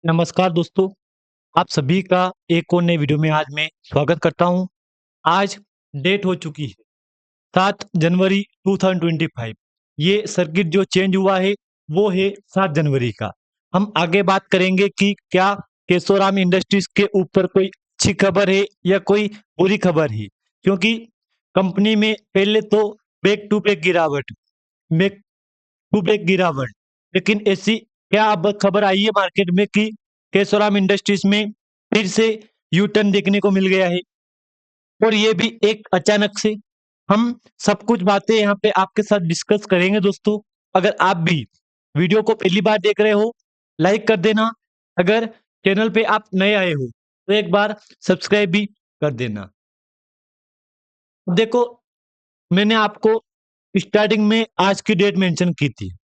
नमस्कार दोस्तों, आप सभी का एक और नए वीडियो में आज मैं स्वागत करता हूं। आज डेट हो चुकी है 7 जनवरी 2025। ये सर्किट जो चेंज हुआ है वो है 7 जनवरी का। हम आगे बात करेंगे कि क्या केशोराम इंडस्ट्रीज के ऊपर कोई अच्छी खबर है या कोई बुरी खबर है, क्योंकि कंपनी में पहले तो बैक टू बैक गिरावट बैक टू बैक गिरावट, लेकिन ऐसी क्या अब खबर आई है मार्केट में कि केशोराम इंडस्ट्रीज में फिर से यू टर्न देखने को मिल गया है, और ये भी एक अचानक से। हम सब कुछ बातें यहाँ पे आपके साथ डिस्कस करेंगे दोस्तों। अगर आप भी वीडियो को पहली बार देख रहे हो, लाइक कर देना। अगर चैनल पे आप नए आए हो तो एक बार सब्सक्राइब भी कर देना। देखो, मैंने आपको स्टार्टिंग में आज की डेट मेंशन की थी,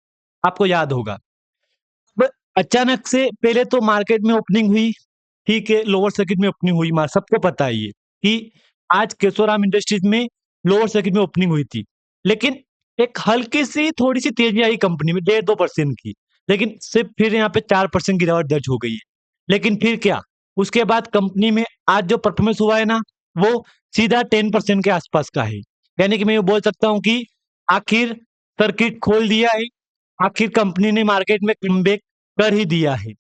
आपको याद होगा। ब अचानक से पहले तो मार्केट में ओपनिंग हुई, ठीक है, लोअर सर्किट में ओपनिंग हुई। मा सबको पता है ये कि आज केशोराम इंडस्ट्रीज में लोअर सर्किट में ओपनिंग हुई थी। लेकिन एक हल्की-सी थोड़ी-सी तेज़ी आई कंपनी में 1.5-2% की। लेकिन सिर्फ़ फिर यहाँ पे 4% गिरावट दर्ज हो गई है। लेकिन फिर क्या? उसके बाद कंपनी में आज जो परफ़ॉर्मेंस हुआ है ना, वो सीधा 10% के आस-पास का है। यानी कि मैं ये बोल सकता हूँ कि आखिर सर्किट खोल दिया है, आखिर कंपनी ने मार्केट में कमबैक कर ही दिया है।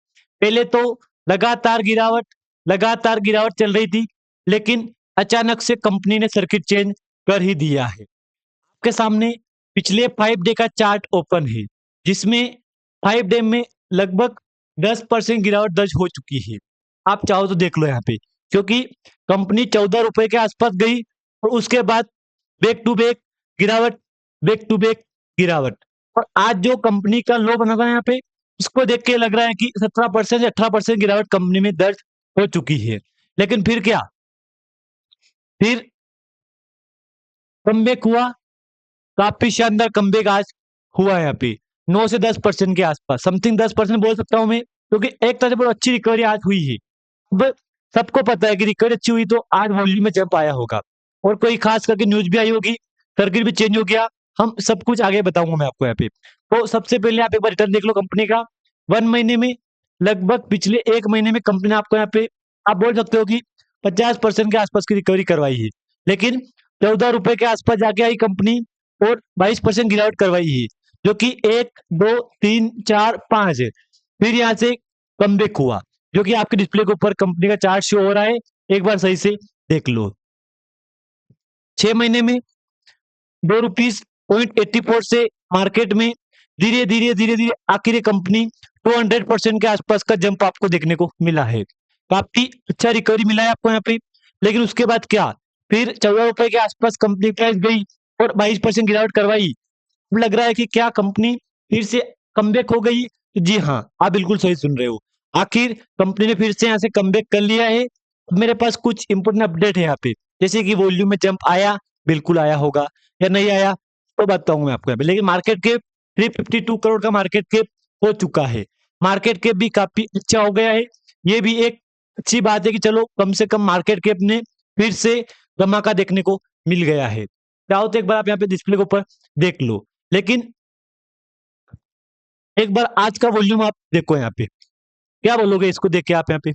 पहले तो लगातार गिरावट चल रही थी, लेकिन अचानक से कंपनी ने सर्किट चेंज कर ही दिया है। आपके सामने पिछले 5 डे का चार्ट ओपन है, जिसमें 5 डे में लगभग 10% गिरावट दर्ज हो चुकी है। आप चाहो तो देख लो यहाँ पे, क्योंकि कंपनी ₹14 के आसपास गई और उसके बाद बैक टू बैक गिरावट, बैक टू बैक गिरावट। और आज जो कंपनी का लो बना था यहाँ पे, उसको देख के लग रहा है कि 17% या 18% गिरावट कंपनी में दर्ज हो चुकी है। लेकिन फिर क्या? फिर कमबैक हुआ, काफ़ी शानदार कमबैक आज हुआ है यहाँ पे। 9 से 10% के आसपास, समथिंग 10% बोल सकता हूँ मैं, क्योंकि एक तरह से बहुत अच्छी रिकवरी आज हुई है। अब सबको पता है कि रिकवरी अच्छी हुई तो आज वॉल्यूम में जंप आया होगा, और कोई खास करके न्यूज़ भी आई होगी, सर्किट भी चेंज हो गया। हम सब कुछ आगे बताऊँगा मैं आपको यहाँ पे। तो सबसे पहले आप एक बार रिटर्न देख लो कंपनी का। 1 महीने में, लगभग पिछले 1 महीने में कंपनी ने आपको यहाँ पे आप बोल सकते हो कि 50% के आसपास की रिकवरी करवाई है। लेकिन ₹14 के आसपास जाके आई कंपनी और 22% गिरावट करवाई है, जो कि 1, 2, 3, 4, 5 है। फिर यहाँ से कमबैक हुआ, जो कि आपके डिस्प्ले के ऊपर कंपनी का चार्ट शो हो रहा है, एक बार सही से देख लो। 6 महीने में ₹2.84 से मार्केट में धीरे-धीरे आखिर ये कंपनी 200% के आसपास का जंप आपको देखने को मिला है। काफ़ी अच्छा रिकवरी मिला है आपको यहाँ पे। लेकिन उसके बाद क्या? फिर ₹14 के आसपास कंपनी प्राइस गई और 22% गिरावट करवाई। अब लग रहा है कि क्या कंपनी फिर से कमबैक हो गई? जी हाँ, आप बिल्कुल सही सुन रहे हो। आखिर कंपनी ने फिर से यहाँ से कमबैक कर लिया है। अब मेरे पास कुछ इम्पोर्टेंट अपडेट है यहाँ पे, जैसे कि वॉल्यूम में जंप आया, बिल्कुल आया होगा, या नहीं आया, तो बताऊँगा मैं आपको यहाँ पे। लेकिन मार्केट कैप 352 करोड़ का मार्केट कैप हो चुका है। मार्केट कैप भी काफ़ी अच्छा हो गया है। ये भी एक अच्छी बात है कि चलो कम से कम मार्केट कैप ने फिर से धमाका देखने को मिल गया है। चाहो तो एक बार आप यहाँ पे डिस्प्ले के ऊपर देख लो। लेकिन एक बार आज का वॉल्यूम आप देखो यहाँ पे, क्या बोलोगे इसको देख के आप यहाँ पे?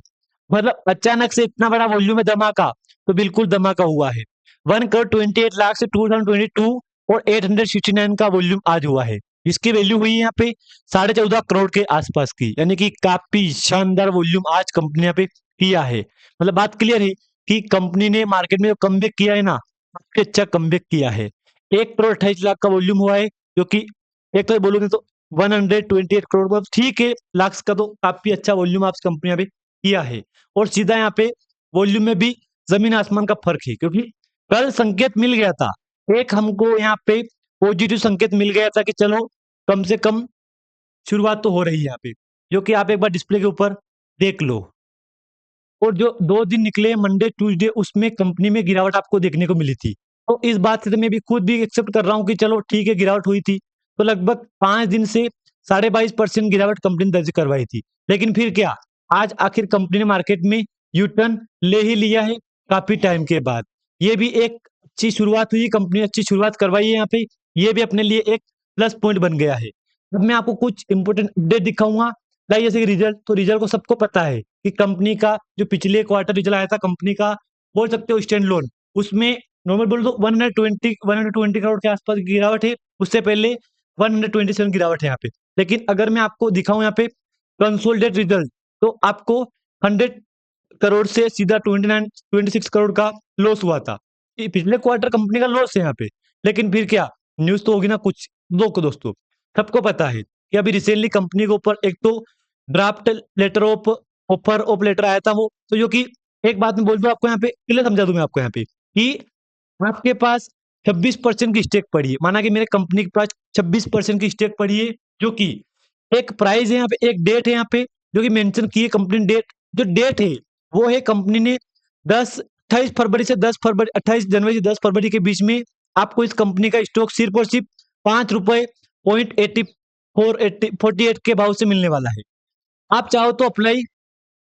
मतलब अचानक से इतना बड़ा वॉल्यूम में धमाका, तो बिल्कुल धमाका हुआ है। 1 करोड़ 28 लाख से 2022 और 869 का वॉल्यूम आज हुआ है। इसकी वैल्यू हुई है यहाँ पे 14.5 करोड़ के आसपास की, यानी कि काफ़ी शानदार वॉल्यूम आज कंपनी ने यहाँ पे किया है। मतलब बात क्लियर है कि कंपनी ने मार्केट में जो कमबैक किया है ना, काफ़ी अच्छा कमबैक किया है। 1 करोड़ 28 लाख का वॉल्यूम हुआ है, जो कि एक तरह बोलोगे तो 128 करोड़, मतलब ठीक है, लाख्स का तो काफ़ी अच्छा वॉल्यूम आज कंपनी ने अभी किया है। और सीधा यहाँ पे वॉल्यूम में भी ज़मीन आसमान का फ़र्क है, क्योंकि कल संकेत मिल गया था। एक हमको यहाँ पे पॉजिटिव संकेत मिल गया था कि चलो कम से कम शुरुआत तो हो रही है यहाँ पे, जो कि आप एक बार डिस्प्ले के ऊपर देख लो। और जो 2 दिन निकले मंडे, ट्यूसडे, उसमें कंपनी में गिरावट आपको देखने को मिली थी। तो इस बात से तो मैं भी खुद भी एक्सेप्ट कर रहा हूँ कि चलो ठीक है, गिरावट हुई थी। तो लगभग 5 दिन से 22.5% गिरावट कंपनी ने दर्ज करवाई थी। लेकिन फिर क्या? आज आखिर कंपनी ने मार्केट में यू टर्न ले ही लिया है काफ़ी टाइम के बाद। ये भी एक अच्छी शुरुआत हुई, कंपनी ने अच्छी शुरुआत करवाई है यहाँ पे। ये भी अपने लिए एक प्लस पॉइंट बन गया है। अब मैं आपको कुछ इम्पोर्टेंट अपडेट दिखाऊँगा, लाइक जैसे कि रिजल्ट, तो रिजल्ट को सबको पता है कि कंपनी का जो पिछले क्वार्टर रिजल्ट आया था कंपनी का, बोल सकते हो स्टैंड लोन, उसमें नॉर्मल बोल दो 120 करोड़ के आसपास गिरावट है। उससे पहले 127 गिरावट है यहाँ पे। लेकिन अगर मैं आपको दिखाऊं यहाँ पे कंसोलिडेट रिजल्ट, तो आपको 100 करोड़ से सीधा 26 करोड़ का लॉस हुआ था। ये पिछले क्वार्टर कंपनी का लॉस है यहाँ पे। लेकिन फिर क्या न्यूज तो होगी ना कुछ। दो को दोस्तों सबको पता है कि अभी रिसेंटली कंपनी के ऊपर एक तो draft letter of offer of letter आया था वो, तो जो कि एक बात मैं बोल दूं आपको यहाँ पे, क्लियर समझा दूं मैं आपको यहाँ पे कि आपके पास 26% की स्टेक पड़ी है। माना कि मेरे कंपनी के पास 26% की स्टेक पड़ी है, जो कि एक प्राइस है यहाँ पे, एक डेट है यहाँ पे जो कि मेंशन की है कंपनी डेट। जो डेट है वो है कंपनी ने 28 फरवरी से 10 फरवरी, 28 जनवरी से 10 फरवरी के बीच में आपको इस कंपनी का स्टॉक सिर्फ और सिर्फ ₹5.48 के भाव से मिलने वाला है। आप चाहो तो अप्लाई,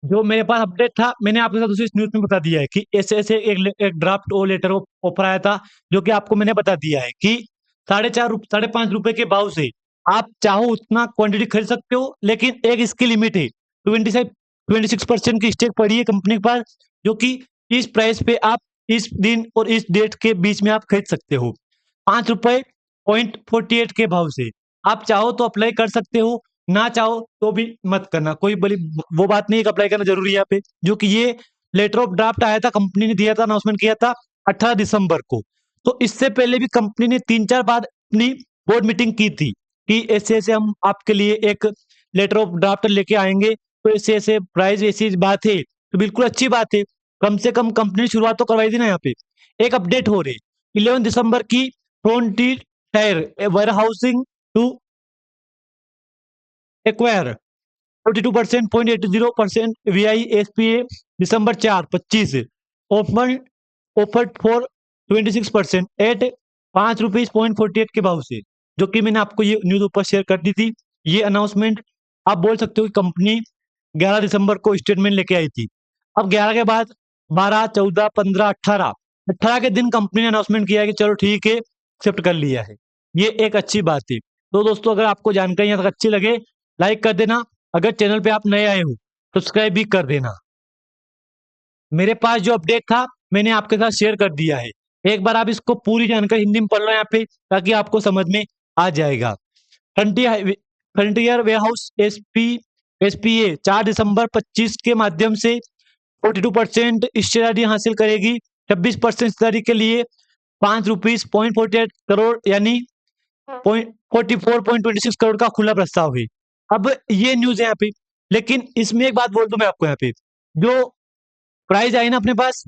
जो मेरे पास अपडेट था मैंने आपके साथ उसी न्यूज में बता दिया है कि ऐसे ऐसे एक ड्राफ्ट ओ लेटर ऑफर आया था, जो कि आपको मैंने बता दिया है कि ₹5.5 के भाव से आप चाहो उतना क्वांटिटी खरीद सकते हो। लेकिन एक इसकी लिमिट है, 26% की स्टेक पड़ी है कंपनी के पास, जो कि इस प्राइस पे आप इस दिन और इस डेट के बीच में आप खरीद सकते हो ₹5.48 के भाव से। आप चाहो तो अप्लाई कर सकते हो, ना चाहो तो भी मत करना। कोई बड़ी वो बात नहीं है कि अप्लाई करना जरूरी है यहाँ पे, जो कि ये लेटर ऑफ ड्राफ्ट आया था, कंपनी ने दिया था, अनाउंसमेंट किया था 18 दिसंबर को। तो इससे पहले भी कंपनी ने 3-4 बार अपनी बोर्ड मीटिंग की थी कि ऐसे ऐसे हम आपके लिए एक लेटर ऑफ ड्राफ्ट लेके आएंगे, तो ऐसे ऐसे प्राइस ऐसी बात है। तो बिल्कुल अच्छी बात है, कम से कम कंपनी ने शुरुआत तो करवाई थी ना यहाँ पे। एक अपडेट हो रही 11 दिसंबर की, frontier tyre warehousing to acquire 42% 0.80% VISPA December 4, 25 open offered for 26% at ₹5.48 के भाव से, जो कि मैंने आपको ये न्यूज ऊपर शेयर कर दी थी। ये अनाउंसमेंट आप बोल सकते हो कि कंपनी 11 दिसंबर को स्टेटमेंट लेके आई थी। अब 11 के बाद 12, 14, 15, 18 के दिन कंपनी ने अनाउंसमेंट किया है कि चलो ठीक है एक्सेप्ट कर लिया है। ये एक अच्छी बात है। तो दोस्तों अगर आपको जानकारी यहाँ तक अच्छी लगे, लाइक कर देना। अगर चैनल पे आप नए आए हो तो सब्सक्राइब भी कर देना। मेरे पास जो अपडेट था मैंने आपके साथ शेयर कर दिया है। एक बार आप इसको पूरी जानकारी हिंदी में पढ़ लो यहाँ पे, ताकि आपको समझ में आ जाएगा। फ्रंटियर वेयरहाउस एसपीए 4 दिसंबर 25 के माध्यम से 42% हिस्सेदारी हासिल करेगी। 26% हिस्सेदारी के लिए ₹5.48 करोड़ यानी 44.26 करोड़ का खुला प्रस्ताव है। अब ये न्यूज है यहाँ पे। लेकिन इसमें एक बात बोल दूं मैं आपको यहाँ पे, जो प्राइस आई ना अपने पास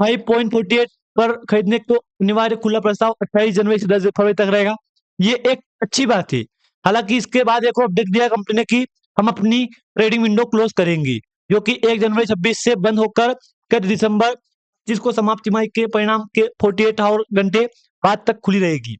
5.48 पर खरीदने को अनिवार्य खुला प्रस्ताव 28 जनवरी से 10 फरवरी तक रहेगा। ये एक अच्छी बात है। हालांकि इसके बाद एक और अपडेट दिया कंपनी ने कि हम अपनी ट्रेडिंग विंडो क्लोज करेंगी, जो कि 1 जनवरी 26 से बंद होकर 1 दिसंबर जिसको समाप्त तिमाही के परिणाम के 48 आवर घंटे बाद तक खुली रहेगी।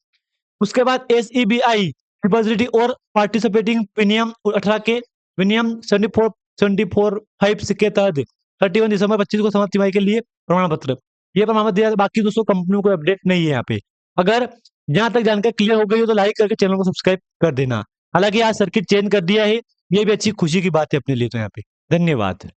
उसके बाद SEBI डिपॉजिटरी और पार्टिसिपेटिंग विनियम 18 के विनियम 74 के तहत 31 दिसंबर 25 को समाप्त तिमाही के लिए प्रमाण पत्र, ये प्रमाण पत्र दिया। बाकी दोस्तों कंपनियों को अपडेट नहीं है यहाँ पे। अगर जहां तक जानकारी क्लियर हो गई हो तो लाइक करके चैनल को सब्सक्राइब कर देना। हालांकि आज सर्किट चेंज कर दिया है, ये भी अच्छी खुशी की बात है अपने लिए तो यहाँ पे। धन्यवाद।